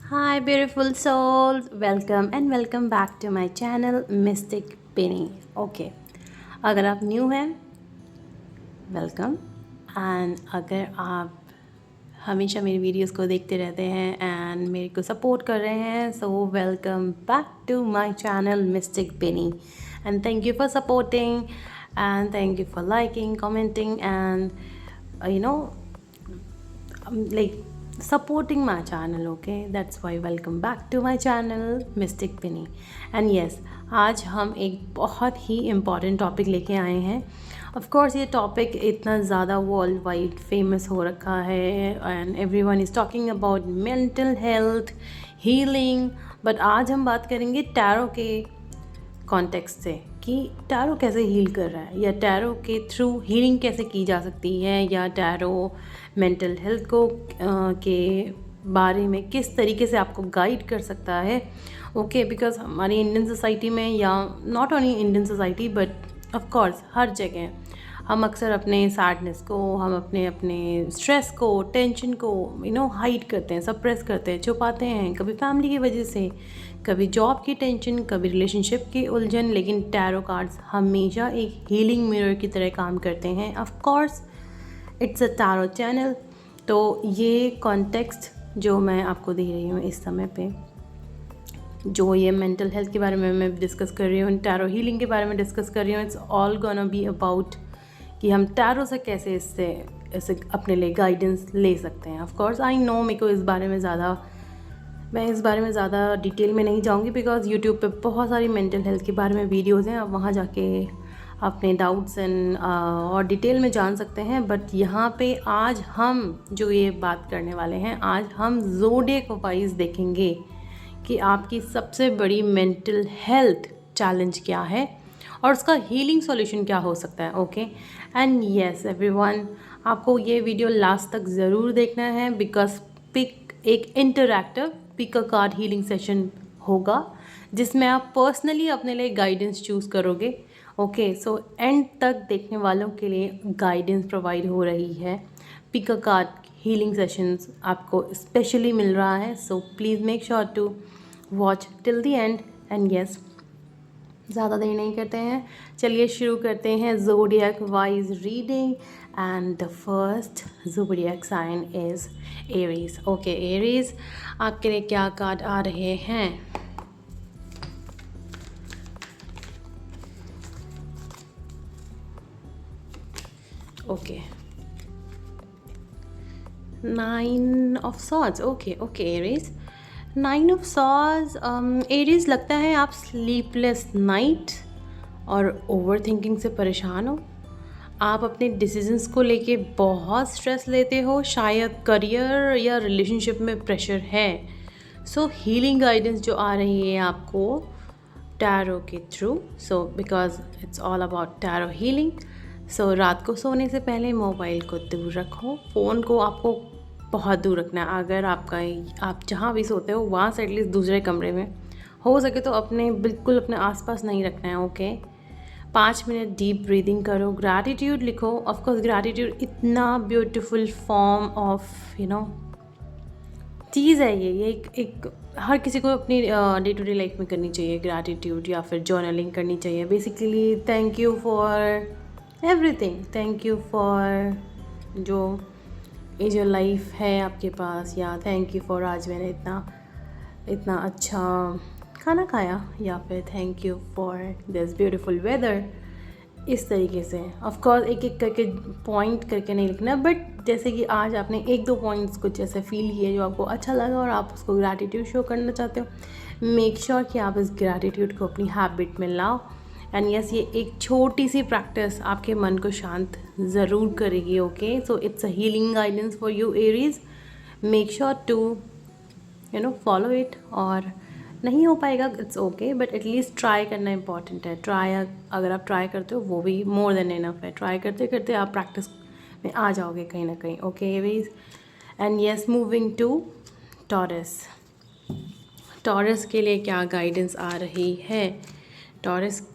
Hi, beautiful souls. Welcome and welcome back to my channel Mystic Penny. Okay, अगर आप new हैं welcome and अगर आप हमेशा मेरी वीडियोस को देखते रहते हैं एंड मेरे को सपोर्ट कर रहे हैं so welcome back to my channel Mystic Penny and thank you for supporting and thank you for liking commenting and you know like supporting my channel. Okay, that's why welcome back to my channel Mystic Penny. And yes, आज हम एक बहुत ही important topic लेके आए हैं. Of course ये topic इतना ज़्यादा वर्ल्ड वाइड फेमस हो रखा है and everyone is talking about mental health healing. But आज हम बात करेंगे टैरो के कॉन्टेक्स्ट से कि टैरो कैसे हील कर रहा है या टैरो के थ्रू हीलिंग कैसे की जा सकती है या टैरो मेंटल हेल्थ को के बारे में किस तरीके से आपको गाइड कर सकता है. ओके, बिकॉज हमारी इंडियन सोसाइटी में या not only Indian society but of course हर जगह हम अक्सर अपने सैडनेस को हम अपने अपने स्ट्रेस को टेंशन को हाइड करते हैं, सप्रेस करते हैं, छुपाते हैं. कभी फैमिली की वजह से, कभी जॉब की टेंशन, कभी रिलेशनशिप की उलझन. लेकिन टैरो कार्ड्स हमेशा एक हीलिंग मिरर की तरह काम करते हैं. Of course it's a tarot channel. तो ये कॉन्टेक्स्ट जो मैं आपको दे रही हूँ इस समय पे, जो ये मेंटल हेल्थ के बारे में मैं डिस्कस कर रही हूँ, टैरो हीलिंग के बारे में डिस्कस कर रही हूँ, it's all gonna be about कि हम टैरो से कैसे इससे अपने लिए गाइडेंस ले सकते हैं. ऑफ कोर्स आई नो मेरे को मैं इस बारे में ज़्यादा डिटेल में नहीं जाऊँगी बिकॉज यूट्यूब पे बहुत सारी मेंटल हेल्थ के बारे में वीडियोज़ हैं. आप वहाँ जाके अपने डाउट्स एंड और डिटेल में जान सकते हैं. बट यहाँ पे आज हम जो ये बात करने वाले हैं, आज हम ज़ोडिएक वाइज देखेंगे कि आपकी सबसे बड़ी मेंटल हेल्थ चैलेंज क्या है और उसका हीलिंग सॉल्यूशन क्या हो सकता है. ओके एंड येस एवरीवन, आपको ये वीडियो लास्ट तक ज़रूर देखना है बिकॉज एक interactive pick a card healing session होगा जिसमें आप पर्सनली अपने लिए गाइडेंस चूज़ करोगे. ओके, सो एंड तक देखने वालों के लिए गाइडेंस प्रोवाइड हो रही है. Pick a card healing sessions आपको स्पेशली मिल रहा है. So please make sure to watch till the end. And yes, ज़्यादा देर नहीं करते हैं, चलिए शुरू करते हैं zodiac wise reading. And the first zodiac sign is Aries. Okay Aries, आपके लिए क्या कार्ड आ रहे हैं? Okay, 9 of swords. Okay Aries, 9 of swords. Aries, लगता है आप स्लीपलेस नाइट और ओवर थिंकिंग से परेशान हो. आप अपने डिसीजंस को लेके बहुत स्ट्रेस लेते हो, शायद करियर या रिलेशनशिप में प्रेशर है. सो हीलिंग गाइडेंस जो आ रही है आपको टैरो के through, so because it's all about tarot healing. So रात को सोने से पहले मोबाइल को दूर रखो. फ़ोन को आपको बहुत दूर रखना है. अगर आप जहाँ भी सोते हो वहाँ से एटलीस्ट दूसरे कमरे में हो सके तो बिल्कुल अपने आसपास नहीं रखना है. ओके, 5 मिनट डीप ब्रीदिंग करो, ग्रैटिट्यूड लिखो. ऑफकोर्स ग्रैटिट्यूड इतना ब्यूटीफुल फॉर्म ऑफ चीज़ है. ये एक हर किसी को अपनी डे टू डे लाइफ में करनी चाहिए ग्रैटिट्यूड या फिर जर्नलिंग करनी चाहिए. Basically thank you for everything, thank you for जो लाइफ है आपके पास, या थैंक यू फॉर आज मैंने इतना इतना अच्छा खाना खाया, या फिर thank you for this beautiful weather. इस तरीके से ऑफ कोर्स एक एक करके पॉइंट करके नहीं लिखना, बट जैसे कि आज आपने 1-2 पॉइंट्स कुछ ऐसे फील किए जो आपको अच्छा लगा और आप उसको ग्रैटिट्यूड शो करना चाहते हो, मेक श्योर कि आप इस ग्रैटिट्यूड को अपनी हैबिट में लाओ. एंड यस, ये एक छोटी सी प्रैक्टिस आपके मन को शांत ज़रूर करेगी. Okay, so it's a healing guidance for you Aries. Make sure to follow it. और नहीं हो पाएगा it's okay, but at least try करना इंपॉर्टेंट है. अगर आप ट्राई करते हो वो भी मोर देन इनफ है. ट्राई करते करते आप प्रैक्टिस में आ जाओगे कहीं ना कहीं. Okay Aries, and yes, moving to Taurus. Taurus के लिए क्या गाइडेंस आ रही है? Taurus,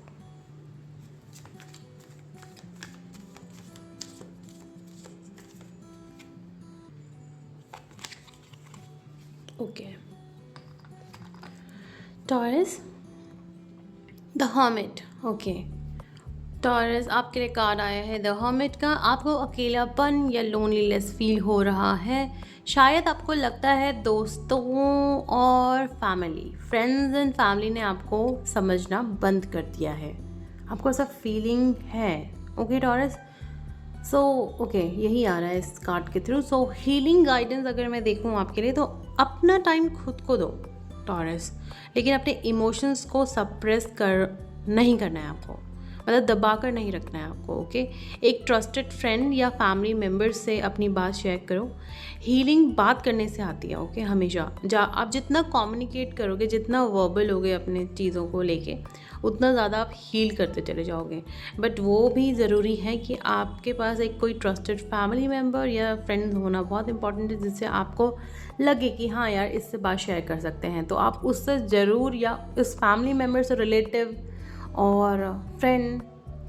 okay, Taurus, the hermit. Okay, Taurus आपके लिए कार्ड आया है द हर्मिट का। आपको अकेलापन या लोनलीनेस फील हो रहा है। शायद आपको लगता है दोस्तों और फैमिली, फ्रेंड्स एंड फैमिली ने आपको समझना बंद कर दिया है। आपको ऐसा फीलिंग है। ओके टॉरस, सो ओके, यही आ रहा है इस कार्ड के थ्रू। सो हीलिंग गाइडेंस अगर मैं देखूँ आपके लिए, तो अपना टाइम खुद को दो टॉरस, लेकिन अपने इमोशंस को सप्रेस कर नहीं करना है आपको, मतलब दबा कर नहीं रखना है आपको। ओके, एक ट्रस्टेड फ्रेंड या फैमिली मेम्बर से अपनी बात शेयर करो। हीलिंग बात करने से आती है। ओके, हमेशा आप जितना कम्युनिकेट करोगे, जितना वर्बल होगे अपने चीज़ों को लेके, उतना ज़्यादा आप हील करते चले जाओगे। बट वो भी ज़रूरी है कि आपके पास एक कोई ट्रस्टेड फैमिली मेम्बर या फ्रेंड होना बहुत इंपॉर्टेंट है, जिससे आपको लगे कि हाँ यार, इससे बात शेयर कर सकते हैं। तो आप उससे ज़रूर, या उस फैमिली मेम्बर से, रिलेटिव और फ्रेंड,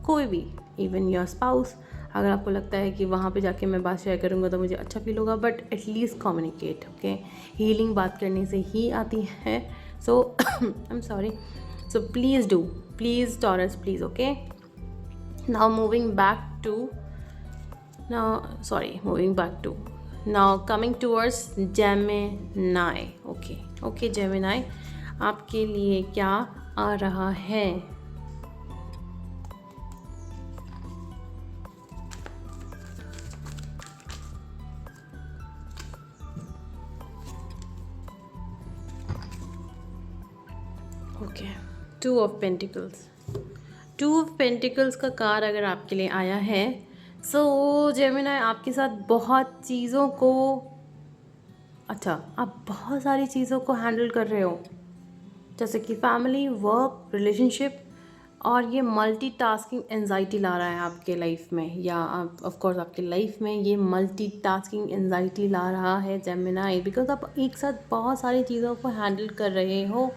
कोई भी, इवन योर स्पाउस, अगर आपको लगता है कि वहाँ पे जाके मैं बात शेयर करूँगा तो मुझे अच्छा फील होगा, but at least communicate. Okay, healing बात करने से ही आती है। So I am sorry, so please Taurus, please, okay, now moving back to now coming towards Gemini. okay Gemini, आपके लिए क्या आ रहा है? ओके, टू ऑफ पेंटिकल्स का कार्ड अगर आपके लिए आया है, सो जेमिनी, आपके साथ बहुत चीज़ों को, अच्छा, आप बहुत सारी चीज़ों को हैंडल कर रहे हो, जैसे कि फैमिली, वर्क, रिलेशनशिप, और ये मल्टीटास्किंग एंजाइटी ला रहा है आपके लाइफ में, या ऑफ कोर्स आपके लाइफ में ये मल्टीटास्किंग एंजाइटी ला रहा है जेमिनी, बिकॉज आप एक साथ बहुत सारी चीज़ों को हैंडल कर रहे हो।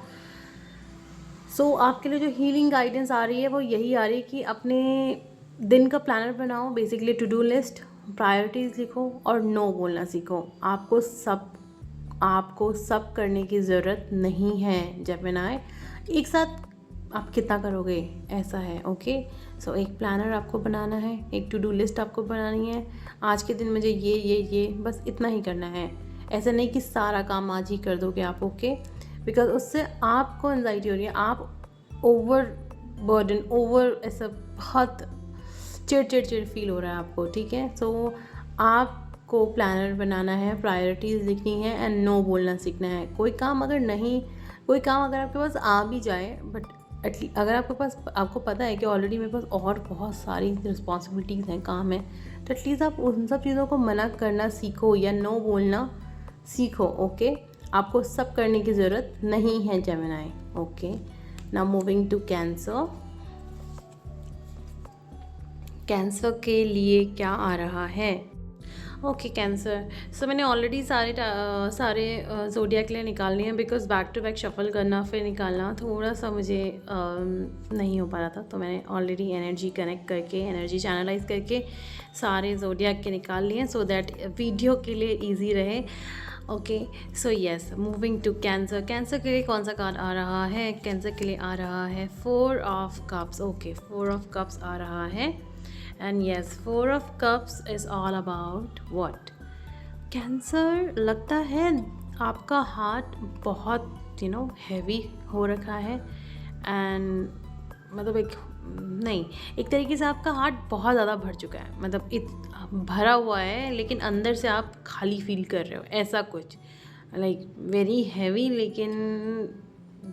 सो आपके लिए जो हीलिंग गाइडेंस आ रही है वो यही आ रही है कि अपने दिन का प्लानर बनाओ, basically to do list, priorities लिखो और नो बोलना सीखो। आपको सब करने की ज़रूरत नहीं है जेमिनी। एक साथ आप कितना करोगे, ऐसा है। ओके, सो एक प्लानर आपको बनाना है, एक टू डू लिस्ट आपको बनानी है। आज के दिन मुझे ये बस इतना ही करना है। ऐसा नहीं कि सारा काम आज ही कर दोगे आप। ओके, बिकॉज उससे आपको एंजाइटी हो रही है, आप ओवर ऐसा बहुत चिड़ फील हो रहा है आपको। ठीक है, सो आपको प्लानर बनाना है, प्रायोरिटीज़ लिखनी है एंड नो बोलना सीखना है। कोई काम अगर आपके पास आ भी जाए, बट एटलीस्ट अगर आपको पता है कि ऑलरेडी मेरे पास और बहुत सारी रिस्पॉन्सिबिलिटीज़ हैं, काम है, तो एटलीस्ट आप उन सब चीज़ों को मना करना सीखो या नो बोलना सीखो। ओके, आपको सब करने की ज़रूरत नहीं है Gemini. Okay, now moving to Cancer के लिए क्या आ रहा है? ओके कैंसर, सो मैंने ऑलरेडी सारे ज़ोडिया के लिए निकाल लिए हैं, because back to back shuffle करना फिर निकालना थोड़ा सा मुझे नहीं हो पा रहा था, तो मैंने ऑलरेडी एनर्जी कनेक्ट करके, एनर्जी चैनलाइज करके सारे ज़ोडिया के निकाल लिए, सो दैट वीडियो के लिए ईजी रहे। Okay, so yes, moving to Cancer के लिए कौन सा कार्ड आ रहा है? कैंसर के लिए आ रहा है 4 of cups. Okay, 4 of cups आ रहा है, and yes, 4 of cups is all about what? Cancer, लगता है आपका हार्ट बहुत हैवी हो रखा है, एंड मतलब एक तरीके से आपका हार्ट बहुत ज़्यादा भर चुका है, मतलब भरा हुआ है लेकिन अंदर से आप खाली फील कर रहे हो, ऐसा कुछ, लाइक वेरी हैवी लेकिन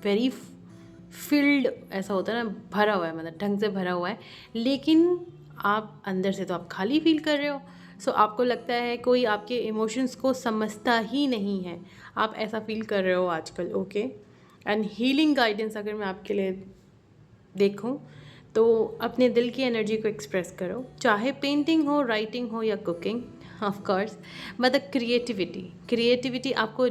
वेरी फिल्ड, ऐसा होता है ना, भरा हुआ है, मतलब ढंग से भरा हुआ है, लेकिन आप अंदर से तो आप खाली फील कर रहे हो। सो आपको लगता है कोई आपके इमोशंस को समझता ही नहीं है, आप ऐसा फील कर रहे हो आजकल। ओके, एंड हीलिंग गाइडेंस अगर मैं आपके लिए देखूं तो अपने दिल की एनर्जी को एक्सप्रेस करो, चाहे पेंटिंग हो, राइटिंग हो या कुकिंग, ऑफ कोर्स, मतलब क्रिएटिविटी आपको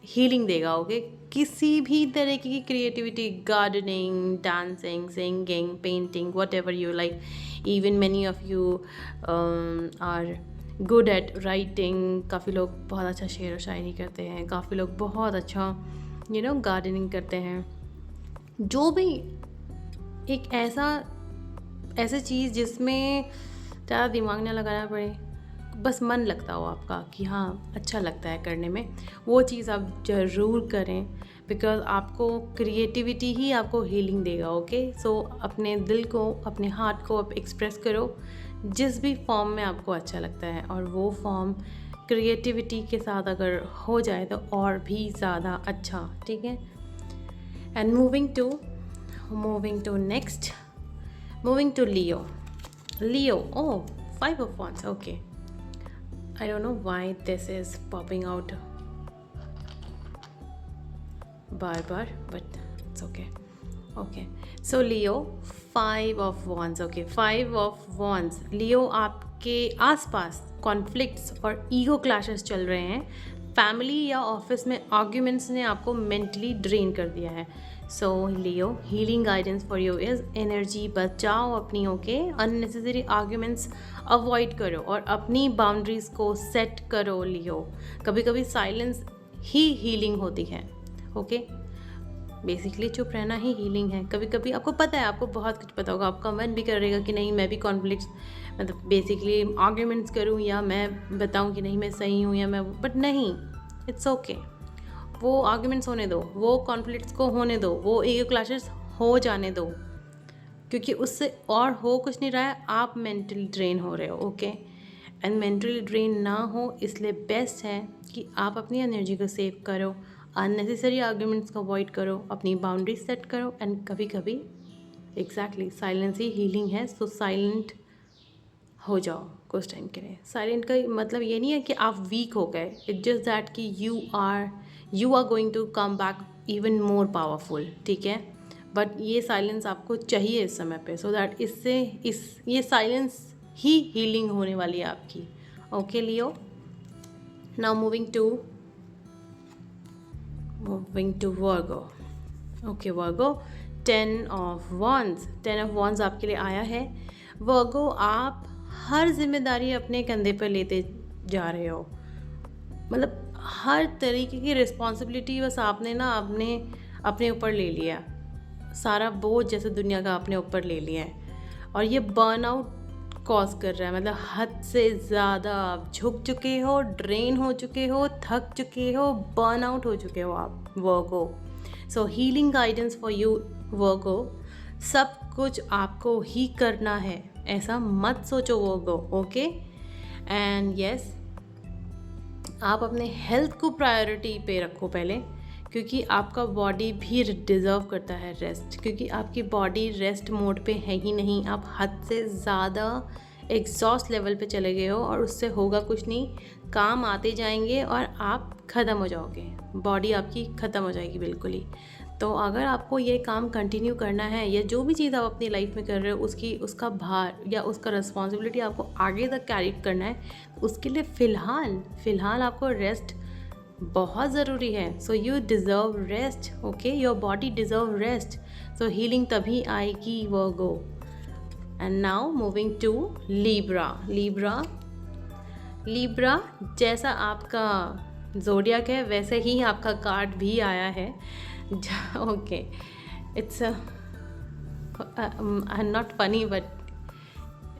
हीलिंग देगा। ओके, किसी भी तरह की creativity, gardening, dancing, singing, painting, whatever you like, even many of you are good at writing. काफ़ी लोग बहुत अच्छा शेर व शायरी करते हैं, काफ़ी लोग बहुत अच्छा गार्डनिंग करते हैं, जो भी एक ऐसी चीज़ जिसमें ज़्यादा दिमाग ना लगाना पड़े, बस मन लगता हो आपका कि हाँ अच्छा लगता है करने में, वो चीज़ आप ज़रूर करें, बिकॉज़ आपको क्रिएटिविटी ही आपको हीलिंग देगा। ओके, सो अपने दिल को, अपने हार्ट को आप एक्सप्रेस करो जिस भी फॉर्म में आपको अच्छा लगता है, और वो फॉर्म क्रिएटिविटी के साथ अगर हो जाए तो और भी ज़्यादा अच्छा। ठीक है, and moving to next, moving to Leo. Oh, 5 of Wands. Okay, I don't know why this is popping out bar, but it's okay. Okay, so Leo, 5 of Wands. Okay, 5 of Wands. Leo, आपके आसपास conflicts और ego clashes चल रहे हैं। Family या office में arguments ने आपको मेंटली ड्रेन कर दिया है। So Leo, healing guidance for you is energy बचाओ अपनी। ओके, अननेसेसरी आर्ग्यूमेंट्स अवॉइड करो और अपनी बाउंड्रीज़ को सेट करो। लियो, कभी कभी साइलेंस ही हीलिंग होती है। ओके, बेसिकली चुप रहना ही हीलिंग है। कभी कभी आपको पता है, आपको बहुत कुछ पता होगा, आपका मन भी करेगा कि नहीं मैं भी कॉन्फ्लिक्ट, मतलब बेसिकली आर्ग्यूमेंट्स करूँ या मैं बताऊँ कि नहीं मैं सही हूँ या मैं, बट नहीं, इट्स ओके। वो आर्ग्यूमेंट्स होने दो, वो कॉन्फ्लिक्ट्स को होने दो, वो ईगो क्लैशेस हो जाने दो, क्योंकि उससे और हो कुछ नहीं रहा है, आप मेंटली ड्रेन हो रहे हो। ओके, एंड मेंटली ड्रेन ना हो इसलिए बेस्ट है कि आप अपनी एनर्जी को सेव करो, अननेसेसरी आर्ग्यूमेंट्स को अवॉइड करो, अपनी बाउंड्री सेट करो, एंड कभी कभी एग्जैक्टली साइलेंस ही हीलिंग है। सो साइलेंट हो जाओ कुछ टाइम के लिए। साइलेंट का मतलब ये नहीं है कि आप वीक हो गए, इट्स जस्ट दैट कि you are going to come back even more powerful. ठीक है, बट ये साइलेंस आपको चाहिए इस समय पे, सो दैट ये साइलेंस ही हीलिंग होने वाली है आपकी। Okay Leo, now moving to Virgo. Okay Virgo, 10 of Wands आपके लिए आया है। वर्गो, आप हर जिम्मेदारी अपने कंधे पर लेते जा रहे हो, मतलब हर तरीके की रिस्पॉन्सिबिलिटी बस आपने ना अपने ऊपर ले लिया, सारा बोझ जैसे दुनिया का अपने ऊपर ले लिया है, और ये बर्नआउट कॉज कर रहा है। मतलब हद से ज़्यादा आप झुक चुके हो, ड्रेन हो चुके हो, थक चुके हो, बर्नआउट हो चुके हो आप Virgo. So healing guidance for you Virgo, सब कुछ आपको ही करना है, ऐसा मत सोचो वर्गो। ओके, एंड यस, आप अपने हेल्थ को प्रायोरिटी पे रखो पहले, क्योंकि आपका बॉडी भी डिज़र्व करता है रेस्ट, क्योंकि आपकी बॉडी रेस्ट मोड पे है ही नहीं। आप हद से ज़्यादा एग्जॉस्ट लेवल पे चले गए हो और उससे होगा कुछ नहीं, काम आते जाएंगे और आप ख़त्म हो जाओगे, बॉडी आपकी ख़त्म हो जाएगी बिल्कुल ही। तो अगर आपको ये काम कंटिन्यू करना है, या जो भी चीज़ आप अपनी लाइफ में कर रहे हो उसका भार या उसका रिस्पॉन्सिबिलिटी आपको आगे तक कैरी करना है, उसके लिए फ़िलहाल आपको रेस्ट बहुत ज़रूरी है। So you deserve rest. Okay, your body deserve rest. So healing तभी आएगी Virgo. And now moving to Libra, जैसा आपका ज़ोडियक है वैसे ही आपका कार्ड भी आया है। Okay, it's not funny but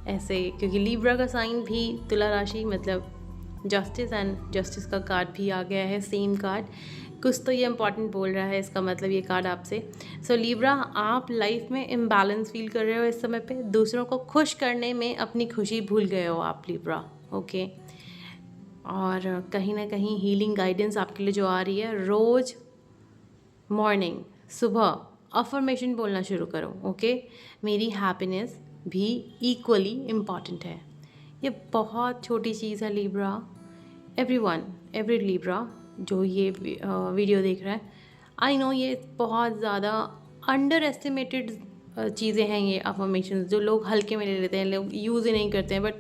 ऐसे, क्योंकि लीब्रा का साइन भी तुला राशि, मतलब जस्टिस, एंड जस्टिस का कार्ड भी आ गया है, सेम कार्ड। कुछ तो ये इंपॉर्टेंट बोल रहा है, इसका मतलब ये कार्ड आपसे। सो लीब्रा, आप लाइफ में इम्बैलेंस फील कर रहे हो इस समय पे, दूसरों को खुश करने में अपनी खुशी भूल गए हो आप लीब्रा। ओके, और कहीं ना कहीं हीलिंग गाइडेंस आपके लिए जो आ रही है, रोज़ मॉर्निंग सुबह अफर्मेशन बोलना शुरू करो। ओके, मेरी हैप्पीनेस भी इक्वली इम्पॉर्टेंट है। ये बहुत छोटी चीज़ है लीब्रा। एवरी लीब्रा जो ये वीडियो देख रहा है, आई नो ये बहुत ज़्यादा अंडर एस्टिमेटेड चीज़ें हैं ये अफर्मेशंस, जो लोग हल्के में ले लेते हैं, लोग यूज़ ही नहीं करते हैं, but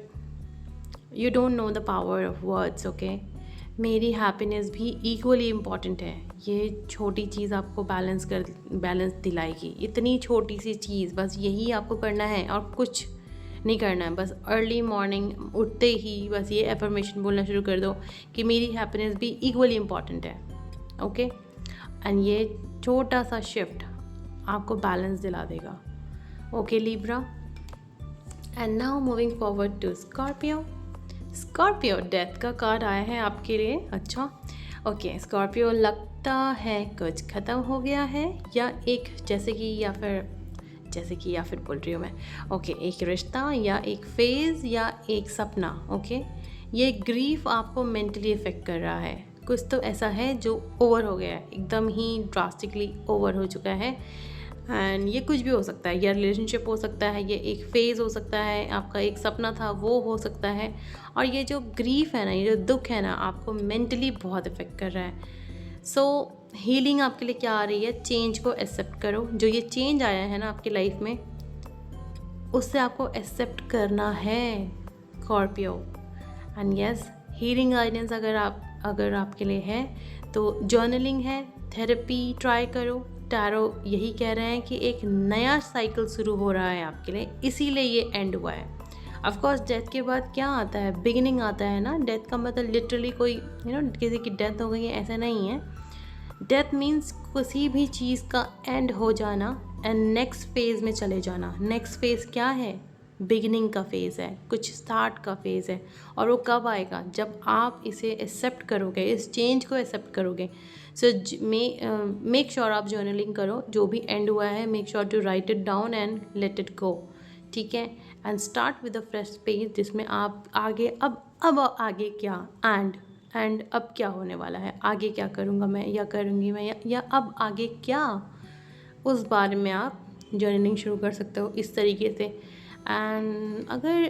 you don't know the power of words. Okay, मेरी हैप्पीनेस भी इक्वली इम्पॉर्टेंट है। ये छोटी चीज़ आपको बैलेंस दिलाएगी। इतनी छोटी सी चीज़, बस यही आपको करना है और कुछ नहीं करना है। बस अर्ली मॉर्निंग उठते ही बस ये एफर्मेशन बोलना शुरू कर दो कि मेरी हैप्पीनेस भी इक्वली इम्पॉर्टेंट है। ओके, एंड ये छोटा सा शिफ्ट आपको बैलेंस दिला देगा। Okay Libra. And now moving forward to Scorpio. Scorpio, death का कार्ड आया है आपके लिए। अच्छा ओके स्कॉर्पियो, लगता है कुछ ख़त्म हो गया है, या एक या फिर बोल रही हूँ मैं। ओके एक रिश्ता या एक फेज़ या एक सपना। ओके ये ग्रीफ आपको मेंटली इफ़ेक्ट कर रहा है। कुछ तो ऐसा है जो ओवर हो गया है, एकदम ही ड्रास्टिकली ओवर हो चुका है। एंड ये कुछ भी हो सकता है, या रिलेशनशिप हो सकता है, ये एक फ़ेज़ हो सकता है, आपका एक सपना था वो हो सकता है। और ये जो ग्रीफ है ना, ये जो दुख है ना, आपको मेंटली बहुत इफ़ेक्ट कर रहा है। सो हीलिंग आपके लिए क्या आ रही है? चेंज को एक्सेप्ट करो। जो ये चेंज आया है ना आपकी लाइफ में, उससे आपको एक्सेप्ट करना है Scorpio. And yes healing guidance अगर आपके लिए है तो जर्नलिंग है, थेरेपी ट्राई करो। टैरो यही कह रहे हैं कि एक नया साइकिल शुरू हो रहा है आपके लिए, इसीलिए ये एंड हुआ है। ऑफ कोर्स डेथ के बाद क्या आता है? बिगिनिंग आता है ना। डेथ का मतलब लिटरली कोई किसी की डेथ हो गई है ऐसा नहीं है। डेथ मीन्स किसी भी चीज़ का एंड हो जाना एंड नेक्स्ट फेज़ में चले जाना। नेक्स्ट फेज़ क्या है? बिगिनिंग का फेज़ है, कुछ स्टार्ट का फेज़ है। और वो कब आएगा? जब आप इसे एक्सेप्ट करोगे, इस चेंज को एक्सेप्ट करोगे। सो मेक श्योर आप जर्नलिंग करो, जो भी एंड हुआ है make sure to write it down and let it go. ठीक है, and start with a fresh page जिसमें आप आगे अब आगे क्या एंड अब क्या होने वाला है, आगे क्या करूँगा मैं या करूँगी मैं, या अब आगे क्या, उस बारे में आप जर्नलिंग शुरू कर सकते हो इस तरीके से। एंड अगर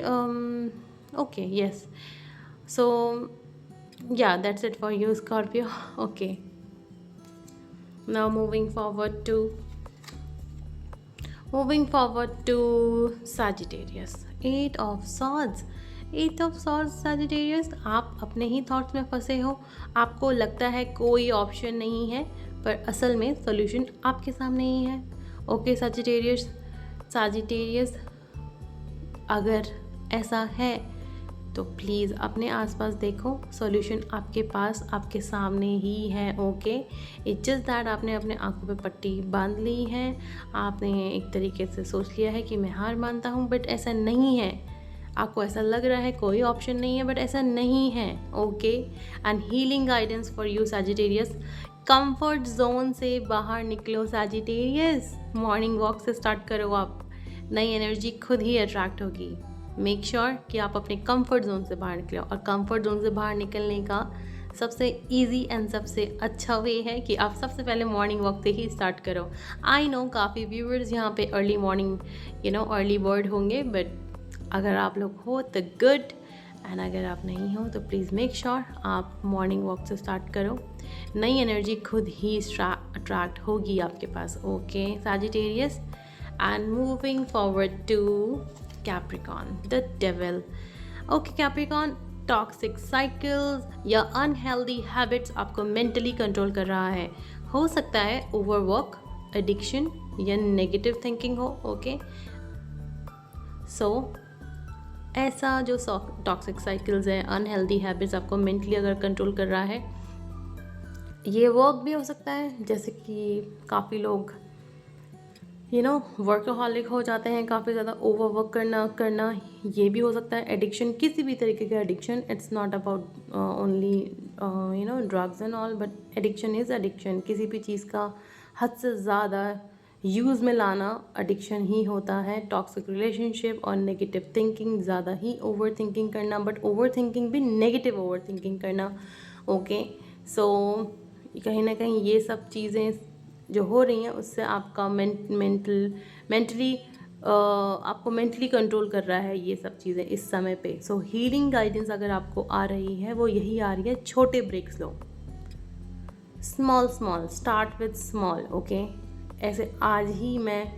ओके यस, सो या that's it for you Scorpio. Okay now moving forward to Sagittarius, Eight of Swords। Sagittarius, आप अपने ही थॉट्स में फंसे हो। आपको लगता है कोई ऑप्शन नहीं है, पर असल में सॉल्यूशन आपके सामने ही है। ओके Sagittarius, अगर ऐसा है तो प्लीज़ अपने आसपास देखो, सॉल्यूशन आपके पास आपके सामने ही है। ओके इट्स जस्ट दैट आपने अपने आंखों पे पट्टी बांध ली है, आपने एक तरीके से सोच लिया है कि मैं हार मानता हूँ, बट ऐसा नहीं है। आपको ऐसा लग रहा है कोई ऑप्शन नहीं है, बट ऐसा नहीं है। Okay and healing guidance for you Sagittarius, comfort zone से बाहर निकलो Sagittarius। मॉर्निंग वॉक से स्टार्ट करो, आप नई एनर्जी खुद ही अट्रैक्ट होगी। मेक श्योर कि आप अपने कंफर्ट जोन से बाहर निकलो, और कंफर्ट जोन से बाहर निकलने का सबसे इजी एंड सबसे अच्छा वे है कि आप सबसे पहले मॉर्निंग वॉक से ही स्टार्ट करो। आई नो काफ़ी व्यूअर्स यहाँ पे अर्ली मॉर्निंग अर्ली बर्ड होंगे, बट अगर आप लोग हो तो गुड, एंड अगर आप नहीं हो तो प्लीज़ मेक श्योर आप मॉर्निंग वॉक से स्टार्ट करो। नई एनर्जी खुद ही अट्रैक्ट होगी आपके पास। Okay Sagittarius, and moving forward to Capricorn, the devil। Okay Capricorn, toxic cycles या अनहेल्दी हैबिट्स आपको मेंटली कंट्रोल कर रहा है। हो सकता है ओवरवर्क, एडिक्शन या नेगेटिव थिंकिंग हो। ओके सो ऐसा जो टॉक्सिक साइकिल्स है, अनहेल्दी हैबिट्स आपको मेंटली अगर कंट्रोल कर रहा है, ये वर्क भी हो सकता है। जैसे कि काफ़ी लोग वर्कहॉलिक हो जाते हैं, काफ़ी ज़्यादा ओवरवर्क करना ये भी हो सकता है। एडिक्शन, किसी भी तरीके का addiction, it's not about only drugs and all, but addiction is addiction. किसी भी चीज़ का हद से ज़्यादा यूज़ में लाना एडिक्शन ही होता है। टॉक्सिक रिलेशनशिप और नेगेटिव थिंकिंग, ज़्यादा ही ओवर थिंकिंग करना, बट ओवर थिंकिंग भी नेगेटिव ओवर थिंकिंग करना। ओके सो कहीं ना कहीं ये सब चीज़ें जो हो रही हैं उससे आपका मेंटली आपको मेंटली कंट्रोल कर रहा है ये सब चीज़ें इस समय पे। सो हीलिंग गाइडेंस अगर आपको आ रही है वो यही आ रही है, छोटे ब्रेक्स लो, small start with small. Okay ऐसे आज ही मैं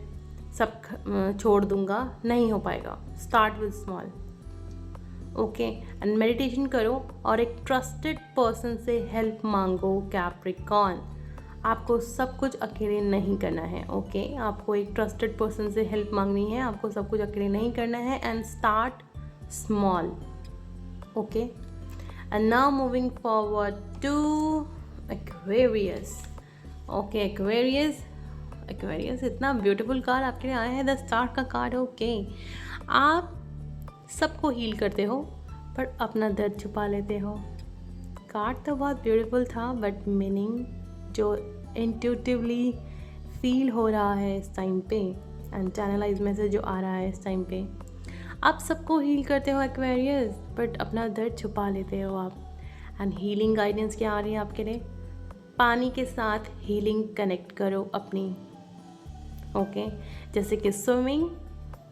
सब छोड़ दूंगा, नहीं हो पाएगा। Start with small. Okay and meditation करो और एक ट्रस्टेड पर्सन से हेल्प मांगो कैप्रिकॉर्न। आपको सब कुछ अकेले नहीं करना है। ओके आपको एक ट्रस्टेड पर्सन से हेल्प मांगनी है, आपको सब कुछ अकेले नहीं करना है। And start small. Okay and now moving forward to Aquarius. Okay Aquarius, Aquarius, इतना ब्यूटीफुल कार्ड आपके लिए आया है, द स्टार का कार्ड। ओके, आप सबको हील करते हो पर अपना दर्द छुपा लेते हो। कार्ड तो बहुत ब्यूटीफुल था बट मीनिंग जो इंट्यूटिवली फील हो रहा है इस टाइम पे एंड चैनलाइज मैसेज जो आ रहा है इस टाइम पे, आप सबको हील करते हो एक्वेरियस बट अपना दर्द छुपा लेते हो आप। एंड हीलिंग गाइडेंस क्या आ रही है आपके लिए? पानी के साथ हीलिंग कनेक्ट करो अपनी। ओके, जैसे कि स्विमिंग,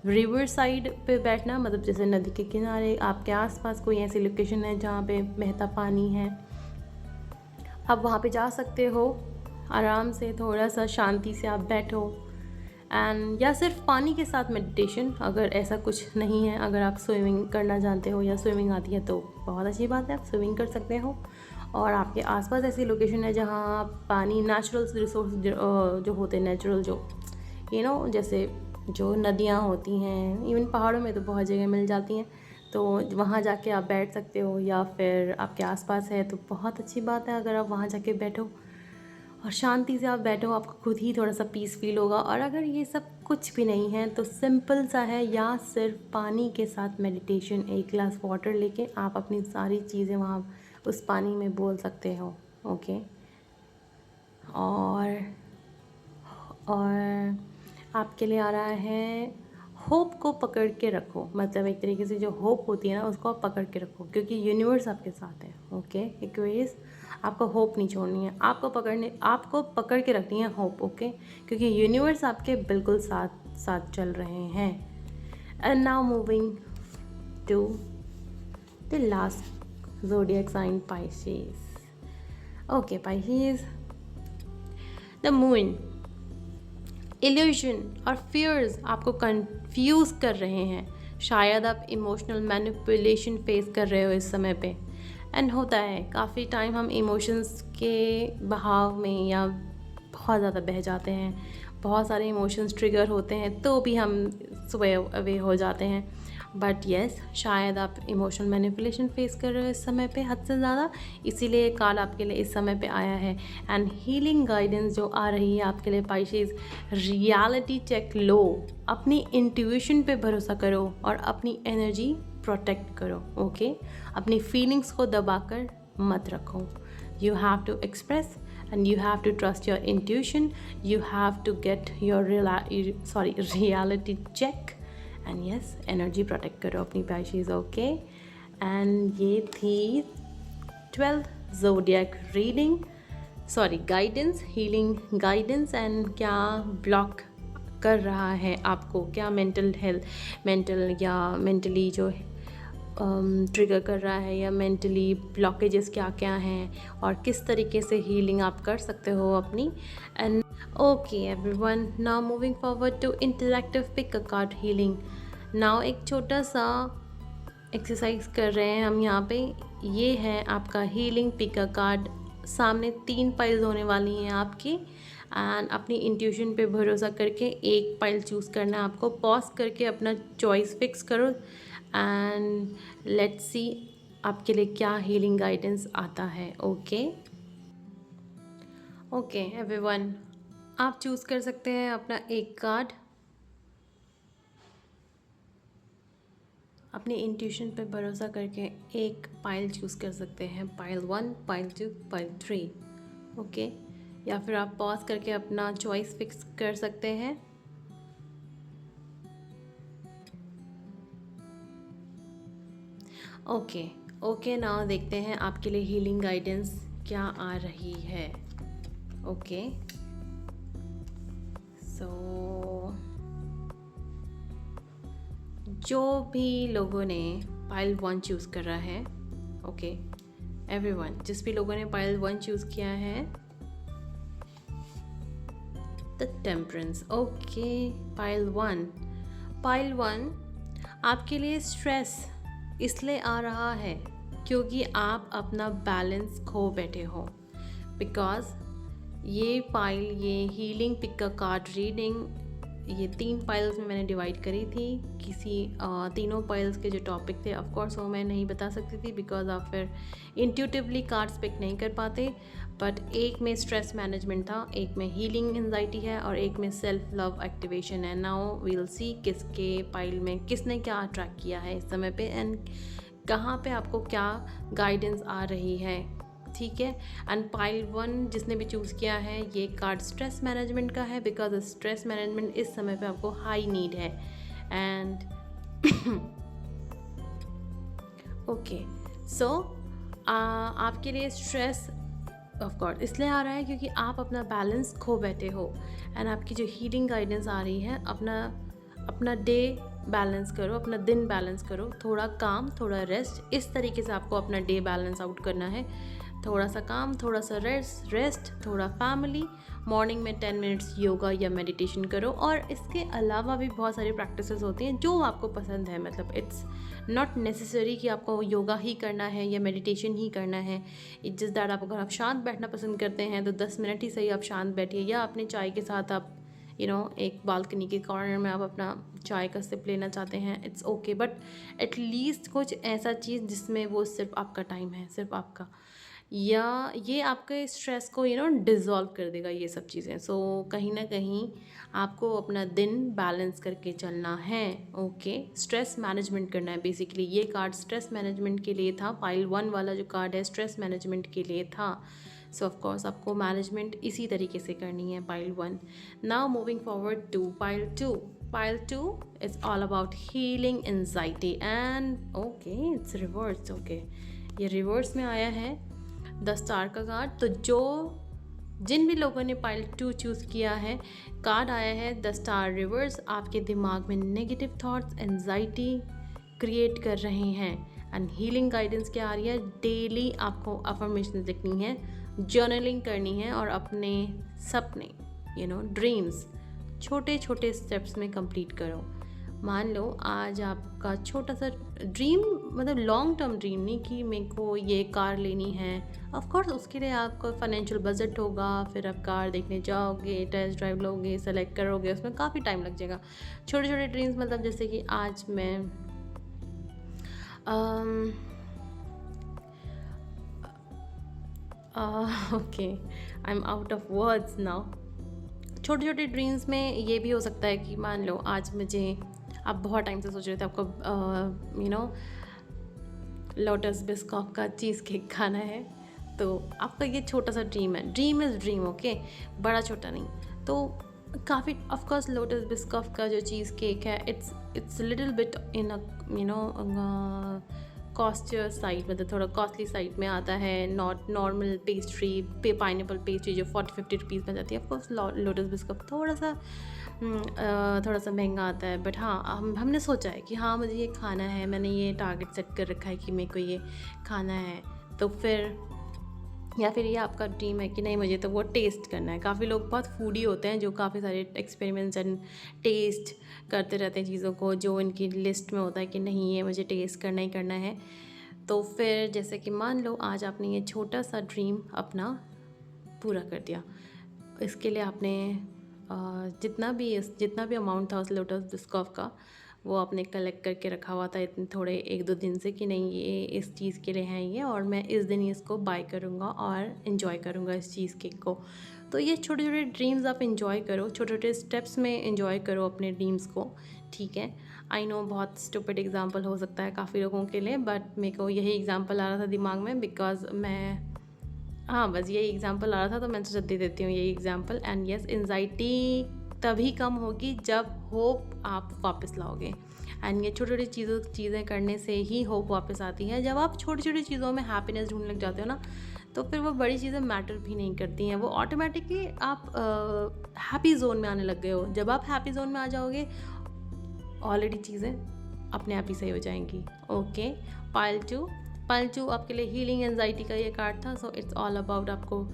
रिवर साइड पे बैठना, मतलब जैसे नदी के किनारे, आपके आसपास कोई ऐसी लोकेशन है जहाँ पे बहता पानी है, आप वहाँ पे जा सकते हो आराम से, थोड़ा सा शांति से आप बैठो एंड या सिर्फ पानी के साथ मेडिटेशन। अगर ऐसा कुछ नहीं है, अगर आप स्विमिंग करना जानते हो या स्विमिंग आती है तो बहुत अच्छी बात है, आप स्विमिंग कर सकते हो। और आपके आसपास ऐसी लोकेशन है जहाँ पानी, नेचुरल रिसोर्स जो होते हैं, नेचुरल जो जैसे जो नदियाँ होती हैं, इवन पहाड़ों में तो बहुत जगह मिल जाती हैं, तो वहाँ जाके आप बैठ सकते हो, या फिर आपके आसपास है तो बहुत अच्छी बात है अगर आप वहाँ जाके बैठो और शांति से आप बैठो, आपको खुद ही थोड़ा सा पीस फील होगा। और अगर ये सब कुछ भी नहीं है तो सिंपल सा है, या सिर्फ पानी के साथ मेडिटेशन, एक गिलास वाटर लेके आप अपनी सारी चीज़ें वहाँ उस पानी में बोल सकते हो। ओके, और आपके लिए आ रहा है होप को पकड़ के रखो, मतलब एक तरीके से जो होप होती है ना उसको आप पकड़ के रखो, क्योंकि यूनिवर्स आपके साथ है। ओके एक्वेरियस, आपको होप नहीं छोड़नी है, आपको पकड़ के रखनी है होप। ओके, क्योंकि यूनिवर्स आपके बिल्कुल साथ साथ चल रहे हैं। And now moving to the last zodiac sign, Pisces. Okay Pisces, the moon, illusion और फियर्स आपको कंफ्यूज कर रहे हैं। शायद आप इमोशनल मैनिपुलेशन फेस कर रहे हो इस समय पे। एंड होता है काफ़ी टाइम हम इमोशंस के बहाव में या बहुत ज़्यादा बह जाते हैं, बहुत सारे इमोशंस ट्रिगर होते हैं तो भी हम स्वे अवे हो जाते हैं। बट येस, शायद आप इमोशनल मैनिपुलेशन फेस कर रहे हो इस समय पे हद से ज़्यादा, इसीलिए ये कार्ड आपके लिए इस समय पे आया है। एंड हीलिंग गाइडेंस जो आ रही है आपके लिए पाइसेस, रियलिटी चेक लो, अपनी इंट्यूशन पे भरोसा करो और अपनी एनर्जी प्रोटेक्ट करो। ओके, अपनी फीलिंग्स को दबाकर मत रखो। You have to express and you have to trust your intuition. You have to get your reality check. And yes, energy protect करो अपनी Pisces, okay? And ये थी 12 zodiac reading, guidance, healing guidance, and क्या block कर रहा है आपको, क्या मेंटल या मेंटली जो ट्रिगर कर रहा है, या मेंटली ब्लॉकेजेस क्या क्या हैं और किस तरीके से हीलिंग आप कर सकते हो अपनी। And okay everyone, now moving forward to interactive pick a card healing. Now एक छोटा सा एक्सरसाइज कर रहे हैं हम यहाँ पे। ये है आपका हीलिंग पिक अ कार्ड, सामने 3 पाइल्स होने वाली हैं आपकी, एंड अपनी इंट्यूशन पे भरोसा करके एक पाइल चूज़ करना है आपको। पॉज करके अपना चॉइस फिक्स करो एंड लेट्स सी आपके लिए क्या हीलिंग गाइडेंस आता है। ओके एवरीवन, आप चूज़ कर सकते हैं अपना एक कार्ड, अपनी इंट्यूशन पे भरोसा करके एक पाइल चूज़ कर सकते हैं, पाइल 1, पाइल 2, पाइल 3। ओके, या फिर आप पॉज करके अपना चॉइस फिक्स कर सकते हैं। ओके नाउ देखते हैं आपके लिए हीलिंग गाइडेंस क्या आ रही है। ओके सो जो भी लोगों ने पाइल 1 चूज़ करा है, ओके एवरीवन, जिस भी लोगों ने पाइल 1 चूज़ किया है, द टेम्परेंस। ओके, पाइल 1 आपके लिए स्ट्रेस इसलिए आ रहा है क्योंकि आप अपना बैलेंस खो बैठे हो। बिकॉज ये पाइल, ये healing pick a card reading, ये 3 पाइल्स में मैंने डिवाइड करी थी। किसी तीनों पाइल्स के जो टॉपिक थे, ऑफ कोर्स वो मैं नहीं बता सकती थी बिकॉज आप फिर इंट्यूटिवली कार्ड्स पिक नहीं कर पाते। बट एक में स्ट्रेस मैनेजमेंट था, एक में हीलिंग एंजाइटी है और एक में सेल्फ लव एक्टिवेशन है. नाउ वील सी किसके पाइल में किसने क्या अट्रैक्ट किया है इस समय पे एंड कहाँ पे आपको क्या गाइडेंस आ रही है. ठीक है. एंड पाइल 1 जिसने भी चूज़ किया है, ये कार्ड स्ट्रेस मैनेजमेंट का है बिकॉज स्ट्रेस मैनेजमेंट इस समय पे आपको हाई नीड है. एंड ओके सो आपके लिए स्ट्रेस ऑफ कोर्स इसलिए आ रहा है क्योंकि आप अपना बैलेंस खो बैठे हो. एंड आपकी जो हीलिंग गाइडेंस आ रही है, अपना डे बैलेंस करो, अपना दिन बैलेंस करो, थोड़ा काम थोड़ा रेस्ट, इस तरीके से आपको अपना डे बैलेंस आउट करना है. थोड़ा सा काम थोड़ा सा रेस्ट थोड़ा फैमिली, मॉर्निंग में 10 मिनट्स योगा या मेडिटेशन करो. और इसके अलावा भी बहुत सारी प्रैक्टिसेस होती हैं जो आपको पसंद है. मतलब इट्स नॉट नेसेसरी कि आपको योगा ही करना है या मेडिटेशन ही करना है. इट्स जस्ट दैट अगर आप शांत बैठना पसंद करते हैं तो 10 मिनट ही सही आप शांत बैठिए, या अपने चाय के साथ आप एक बालकनी के कॉर्नर में आप अपना चाय का सिप लेना चाहते हैं, इट्स ओके. बट एटलीस्ट कुछ ऐसा चीज़ जिसमें वो सिर्फ आपका टाइम है, सिर्फ आपका, या ये आपके स्ट्रेस को डिज़ोल्व कर देगा ये सब चीज़ें. सो कहीं ना कहीं आपको अपना दिन बैलेंस करके चलना है. ओके. स्ट्रेस मैनेजमेंट करना है बेसिकली. ये कार्ड स्ट्रेस मैनेजमेंट के लिए था. पाइल 1 वाला जो कार्ड है स्ट्रेस मैनेजमेंट के लिए था. सो ऑफ कोर्स आपको मैनेजमेंट इसी तरीके से करनी है pile 1. Now moving forward to pile 2. Pile 2 is all about healing anxiety and okay it's reverse. Okay ये रिवर्स में आया है द स्टार का कार्ड. तो जिन भी लोगों ने पाइल 2 चूज़ किया है, कार्ड आया है द स्टार रिवर्स. आपके दिमाग में नेगेटिव थॉट्स एंजाइटी क्रिएट कर रहे हैं. एंड हीलिंग गाइडेंस क्या आ रही है, डेली आपको अफर्मेशन लिखनी है, जर्नलिंग करनी है और अपने सपने ड्रीम्स छोटे छोटे स्टेप्स में कंप्लीट करो. मान लो आज आपका छोटा सा ड्रीम, मतलब लॉन्ग टर्म ड्रीम नहीं कि मेरे को ये कार लेनी है. ऑफ कोर्स उसके लिए आपका फाइनेंशियल बजट होगा, फिर आप कार देखने जाओगे, टेस्ट ड्राइव लोगे, सेलेक्ट करोगे, उसमें काफ़ी टाइम लग जाएगा. छोटे छोटे ड्रीम्स मतलब जैसे कि आज मैं okay I am out of words now. छोटे छोटे ड्रीम्स में ये भी हो सकता है कि मान लो आज मुझे, आप बहुत टाइम से सोच रहे थे आपको लोटस बिस्कॉफ का चीज़ केक खाना है, तो आपका ये छोटा सा ड्रीम है. Dream is dream. ओके बड़ा छोटा नहीं. तो काफ़ी ऑफ कोर्स लोटस बिस्कॉफ का जो चीज़ केक है it's little bit in costlier side, मतलब थोड़ा कॉस्टली साइड में आता है. Not normal pastry pineapple pastry जो 40-50 रुपीज़ में जाती है. ऑफकोर्स लोटस बिस्कॉफ थोड़ा सा महंगा आता है. बट हाँ हमने सोचा है कि हाँ मुझे ये खाना है, मैंने ये टारगेट सेट कर रखा है कि मेरे को ये खाना है. तो फिर या फिर ये आपका ड्रीम है कि नहीं मुझे तो वो टेस्ट करना है. काफ़ी लोग बहुत फूडी होते हैं जो काफ़ी सारे एक्सपेरिमेंट्स एंड टेस्ट करते रहते हैं चीज़ों को, जो इनकी लिस्ट में होता है कि नहीं ये मुझे टेस्ट करना ही करना है. तो फिर जैसे कि मान लो आज आपने ये छोटा सा ड्रीम अपना पूरा कर दिया. इसके लिए आपने जितना भी अमाउंट था उस लोटस बिस्कॉफ का वो आपने कलेक्ट करके रखा हुआ था इतने थोड़े 1-2 दिन से कि नहीं ये इस चीज़ के लिए हैं ये, और मैं इस दिन इसको बाय करूँगा और इन्जॉय करूँगा इस चीज़ केक को. तो ये छोटे छोटे ड्रीम्स आप इन्जॉय करो, छोटे छोटे स्टेप्स में इन्जॉय करो अपने ड्रीम्स को. ठीक है. आई नो बहुत स्टूपिड एग्जांपल हो सकता है काफ़ी लोगों के लिए, बट मेरे को यही एग्जांपल आ रहा था दिमाग में बिकॉज बस यही एग्जांपल आ रहा था तो मैं सोचा दे देती हूँ यही एग्जांपल. एंड यस एंजाइटी तभी कम होगी जब होप आप वापस लाओगे. एंड ये छोटी छोटी चीज़ें करने से ही होप वापस आती है. जब आप छोटी छोटी चीज़ों में हैप्पीनेस ढूंढने लग जाते हो ना, तो फिर वो बड़ी चीज़ें मैटर भी नहीं करती हैं. वो ऑटोमेटिकली आप हैप्पी जोन में आने लग गए हो. जब आप हैप्पी जोन में आ जाओगे ऑलरेडी चीज़ें अपने आप ही सही हो जाएंगी. ओके. पाइल 2 आपके लिए हीलिंग एंजाइटी का ये कार्ड था. सो इट्स ऑल अबाउट आपको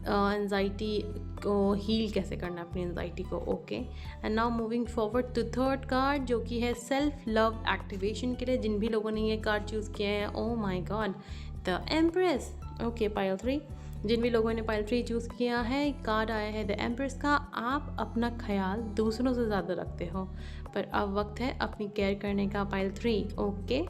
एंजाइटी को हील कैसे करना है अपनी एंजाइटी को. Okay. And now moving forward to third card जो कि है सेल्फ लव एक्टिवेशन के लिए. जिन भी लोगों ने ये कार्ड चूज़ किया है, oh my God, the empress. Okay. Pile 3 जिन भी लोगों ने पाइल 3 चूज़ किया है, कार्ड आया है द एम्प्रेस का. आप अपना ख्याल दूसरों से ज़्यादा रखते हो, पर अब वक्त है अपनी केयर करने का. पाइल 3. ओके.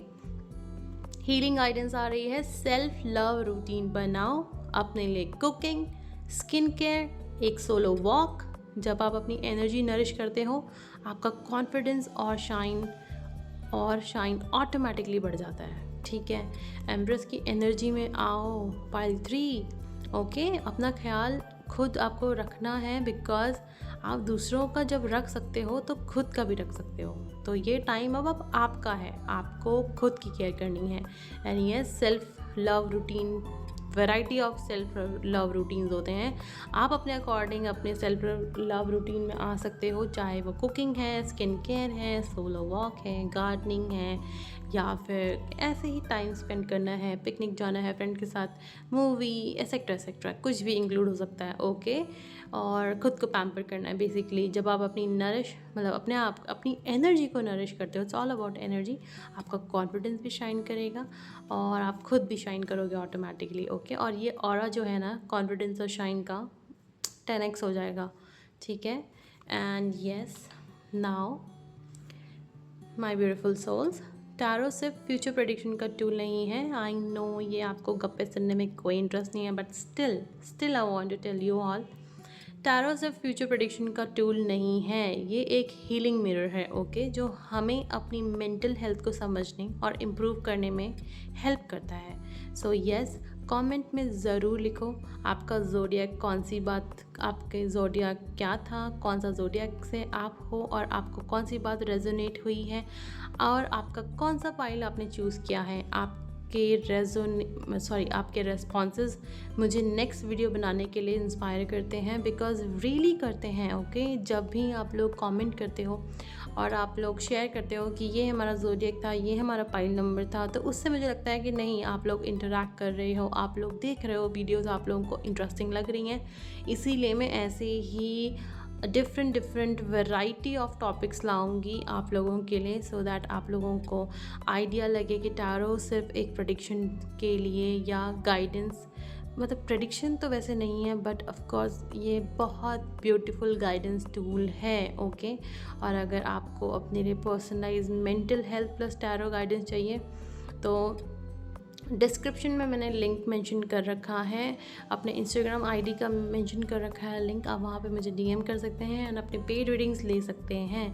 हीलिंग गाइडेंस आ रही है, सेल्फ लव रूटीन बनाओ, अपने लिए कुकिंग, स्किन केयर, एक सोलो वॉक। जब आप अपनी एनर्जी नरिश करते हो, आपका कॉन्फिडेंस और शाइन ऑटोमेटिकली बढ़ जाता है। ठीक है, एम्ब्रेस की एनर्जी में आओ। पाइल 3, ओके, अपना ख्याल खुद आपको रखना है, बिकॉज आप दूसरों का जब रख सकते हो तो खुद का भी रख सकते हो। तो ये टाइम अब आपका है, आपको खुद की केयर करनी है। एंड ये self love routine, variety of self love routines होते हैं। आप अपने अकॉर्डिंग अपने सेल्फ लव रूटीन में आ सकते हो, चाहे वो कुकिंग है, स्किन केयर है, सोलो वॉक है, गार्डनिंग है, या फिर ऐसे ही टाइम स्पेंड करना है, पिकनिक जाना है फ्रेंड के साथ, मूवी, एसेट्रा एसेट्रा, कुछ भी इंक्लूड हो सकता है। ओके, और ख़ुद को पैम्पर करना है बेसिकली। जब आप अपनी अपनी एनर्जी को नरिश करते हो, इट्स ऑल अबाउट एनर्जी, आपका कॉन्फिडेंस भी शाइन करेगा और आप खुद भी शाइन करोगे ऑटोमेटिकली। ओके, और ये ऑरा जो है ना कॉन्फिडेंस और शाइन का 10x हो जाएगा। ठीक है, and yes, now my beautiful souls, tarot सिर्फ फ्यूचर प्रेडिक्शन का टूल नहीं है। आई नो ये आपको गप्पे सुनने में कोई इंटरेस्ट नहीं है, but still I want to tell you all, tarot सिर्फ फ्यूचर प्रेडिक्शन का टूल नहीं है, ये एक हीलिंग मिरर है। ओके, जो हमें अपनी मेंटल हेल्थ को समझने और इम्प्रूव करने में हेल्प करता है। सो येस, कमेंट में ज़रूर लिखो आपका ज़ोडिएक कौन सी बात, आपके ज़ोडिएक क्या था, कौन सा ज़ोडिएक से आप हो और आपको कौन सी बात रेजोनेट हुई है, और आपका कौन सा पाइल आपने चूज़ किया है। आपके रेस्पॉन्सेज मुझे नेक्स्ट वीडियो बनाने के लिए इंस्पायर करते हैं, बिकॉज रियली करते हैं। ओके, जब भी आप लोग कमेंट करते हो और आप लोग शेयर करते हो कि ये हमारा ज़ोडिएक था, ये हमारा पाइल नंबर था, तो उससे मुझे लगता है कि नहीं, आप लोग इंटरेक्ट कर रहे हो, आप लोग देख रहे हो वीडियोज़, आप लोगों को इंटरेस्टिंग लग रही हैं। इसीलिए मैं ऐसे ही डिफरेंट वैरायटी ऑफ टॉपिक्स लाऊंगी आप लोगों के लिए, सो दैट आप लोगों को आइडिया लगे कि टैरो सिर्फ एक प्रेडिक्शन के लिए या गाइडेंस, मतलब प्रेडिक्शन तो वैसे नहीं है, बट ऑफ कोर्स ये बहुत ब्यूटीफुल गाइडेंस टूल है। ओके, और अगर आपको अपने लिए personalise mental health plus tarot guidance चाहिए तो डिस्क्रिप्शन में मैंने लिंक मेंशन कर रखा है, अपने इंस्टाग्राम आईडी का मेंशन कर रखा है लिंक, आप वहाँ पे मुझे डीएम कर सकते हैं एंड अपने पेड रीडिंग्स ले सकते हैं।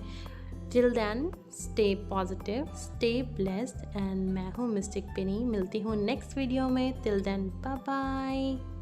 Till then stay positive, stay blessed, and मैं हूँ मिस्टिक पेनी, मिलती हूँ नेक्स्ट वीडियो में। Till then bye bye.